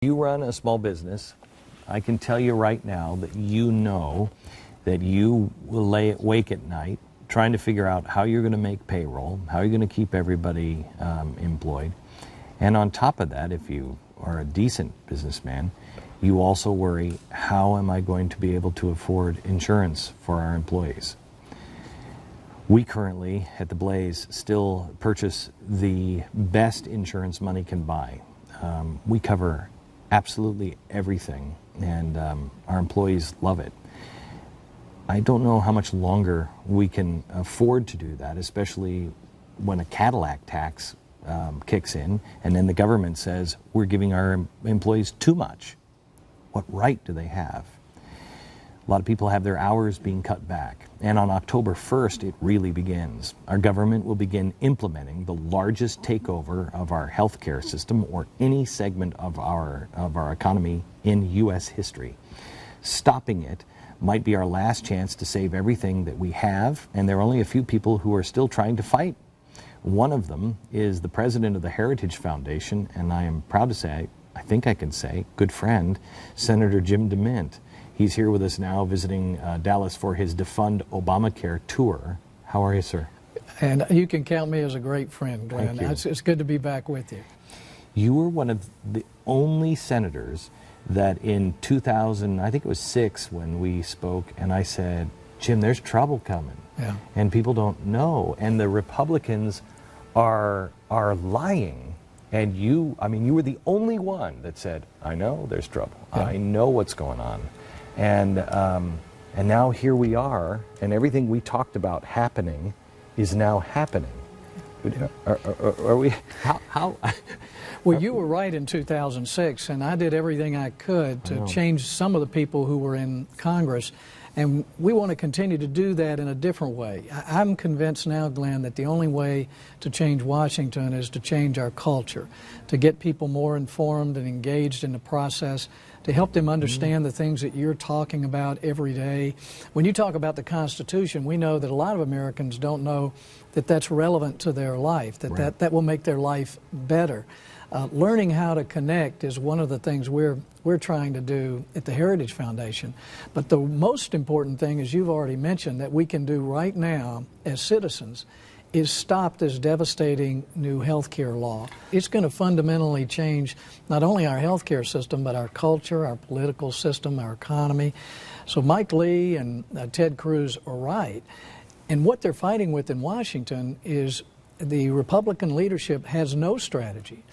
You run a small business, I can tell you right now that you know that you will lay awake at night trying to figure out how you're going to make payroll, how you're going to keep everybody employed. And on top of that, if you are a decent businessman, you also worry, how am I going to be able to afford insurance for our employees? We currently, at the Blaze, still purchase the best insurance money can buy. We cover absolutely everything, and our employees love it. I don't know how much longer we can afford to do that, especially when a Cadillac tax kicks in, and then the government says we're giving our employees too much. What right do they have? A lot of people have their hours being cut back, and on October 1st it really begins. Our government will begin implementing the largest takeover of our healthcare system or any segment of our economy in U.S. history. Stopping it might be our last chance to save everything that we have, and there are only a few people who are still trying to fight. One of them is the president of the Heritage Foundation, and I am proud to say, I think I can say, good friend, Senator Jim DeMint. He's here with us now visiting Dallas for his Defund Obamacare tour. How are you, sir? And you can count me as a great friend, Glenn. It's good to be back with you. You were one of the only senators that in 2000, I think it was 6 when we spoke, and I said, Jim, there's trouble coming. Yeah. And people don't know. And the Republicans are lying. And you were the only one that said, I know there's trouble. Yeah. I know what's going on. And now here we are, and everything we talked about happening is now happening. Are we? How? Well, you were right in 2006, and I did everything I could to change some of the people who were in Congress. And we want to continue to do that in a different way. I'm convinced now, Glenn, that the only way to change Washington is to change our culture, to get people more informed and engaged in the process, to help them understand the things that you're talking about every day. When you talk about the Constitution, we know that a lot of Americans don't know that that's relevant to their life, that will make their life better. Learning how to connect is one of the things we're trying to do at the Heritage Foundation. But the most important thing, as you've already mentioned, that we can do right now as citizens is stop this devastating new health care law. It's going to fundamentally change not only our health care system, but our culture, our political system, our economy. So Mike Lee and Ted Cruz are right. And what they're fighting with in Washington is the Republican leadership has no strategy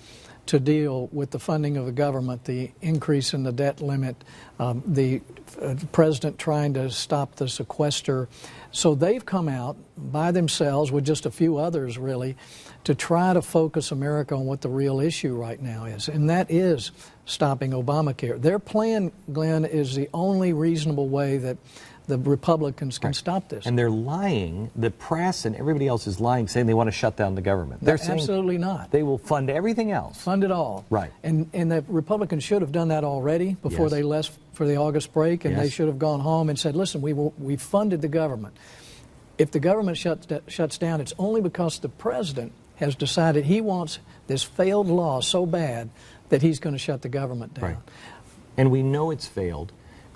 to deal with the funding of the government, the increase in the debt limit, the president trying to stop the sequester. So they've come out by themselves with just a few others, really, to try to focus America on what the real issue right now is, and that is stopping Obamacare. Their plan, Glenn, is the only reasonable way that the Republicans can stop this. And they're lying. The press and everybody else is lying, saying they want to shut down the government. They're saying absolutely not. They will fund everything else. Fund it all. Right. And the Republicans should have done that already before they left for the August break, and they should have gone home and said, listen, we funded the government. If the government shuts down, it's only because the president has decided he wants this failed law so bad that he's going to shut the government down. Right. And we know it's failed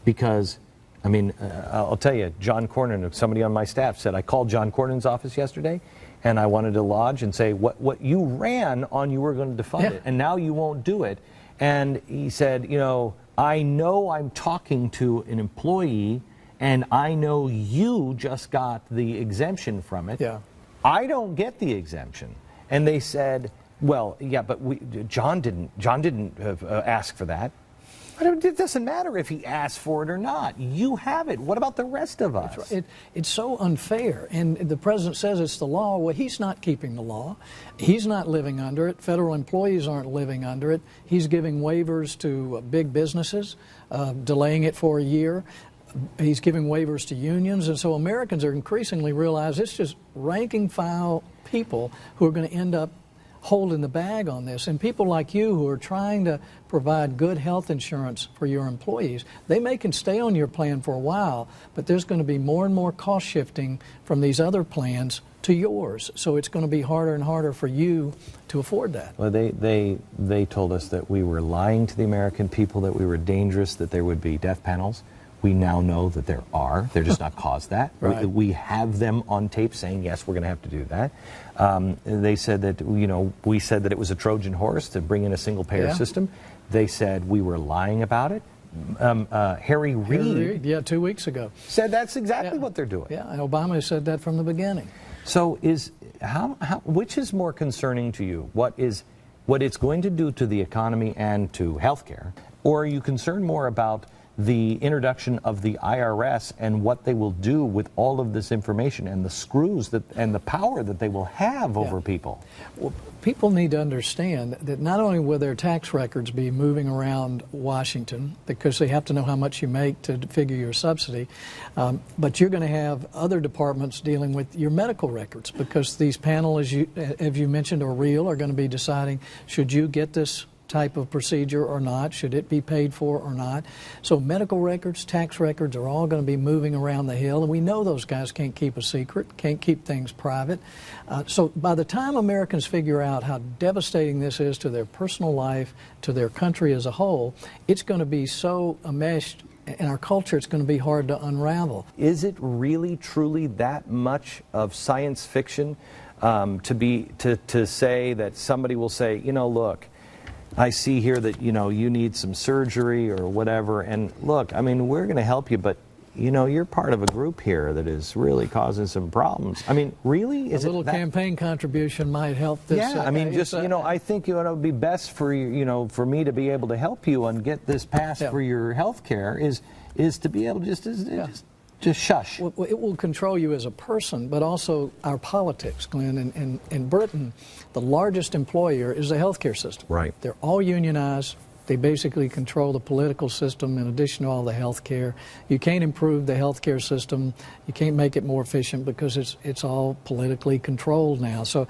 because, I mean, I'll tell you, John Cornyn, somebody on my staff said, I called John Cornyn's office yesterday and I wanted to lodge and say, what you ran on, you were going to defund it, and now you won't do it. And he said, you know I'm talking to an employee and I know you just got the exemption from it. Yeah. I don't get the exemption. And they said, well, yeah, but John didn't ask for that. It doesn't matter if he asked for it or not. You have it. What about the rest of us? It's so unfair. And the president says it's the law. Well, he's not keeping the law. He's not living under it. Federal employees aren't living under it. He's giving waivers to big businesses, delaying it for a year. He's giving waivers to unions. And so Americans are increasingly realize it's just rank and file people who are going to end up holding the bag on this. And people like you who are trying to provide good health insurance for your employees, they can stay on your plan for a while, but there's going to be more and more cost shifting from these other plans to yours. So it's going to be harder and harder for you to afford that. Well, they told us that we were lying to the American people, that we were dangerous, that there would be death panels. We now know that there are. They're just not caused that. Right. We have them on tape saying, yes, we're going to have to do that. They said that, we said that it was a Trojan horse to bring in a single-payer system. They said we were lying about it. Harry Reid, 2 weeks ago, said that's exactly what they're doing. Yeah, and Obama said that from the beginning. So which is more concerning to you? What it's going to do to the economy and to healthcare, or are you concerned more about the introduction of the IRS and what they will do with all of this information and the screws and the power that they will have over people? Well, people need to understand that not only will their tax records be moving around Washington because they have to know how much you make to figure your subsidy, but you're going to have other departments dealing with your medical records because these panels, as you mentioned, are going to be deciding, should you get this type of procedure or not? Should it be paid for or not? So medical records, tax records are all going to be moving around the hill, and we know those guys can't keep a secret, can't keep things private. So by the time Americans figure out how devastating this is to their personal life, to their country as a whole, it's going to be so enmeshed in our culture, it's going to be hard to unravel. Is it really, truly that much of science fiction to say that somebody will say, look, I see here that, you need some surgery or whatever, and look, I mean, we're going to help you, but, you're part of a group here that is really causing some problems. I mean, really? Is a little campaign contribution might help this. Yeah, I mean, I think, it would be best for you, for me to be able to help you and get this passed for your health care is to be able to just shush. Well, it will control you as a person, but also our politics, Glenn. In Britain, the largest employer is the healthcare system. Right. They're all unionized. They basically control the political system in addition to all the health care. You can't improve the health care system. You can't make it more efficient because it's all politically controlled now. So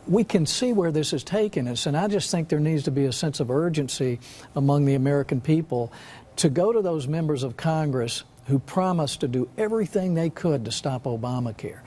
we can see where this is taking us, and I just think there needs to be a sense of urgency among the American people to go to those members of Congress who promised to do everything they could to stop Obamacare.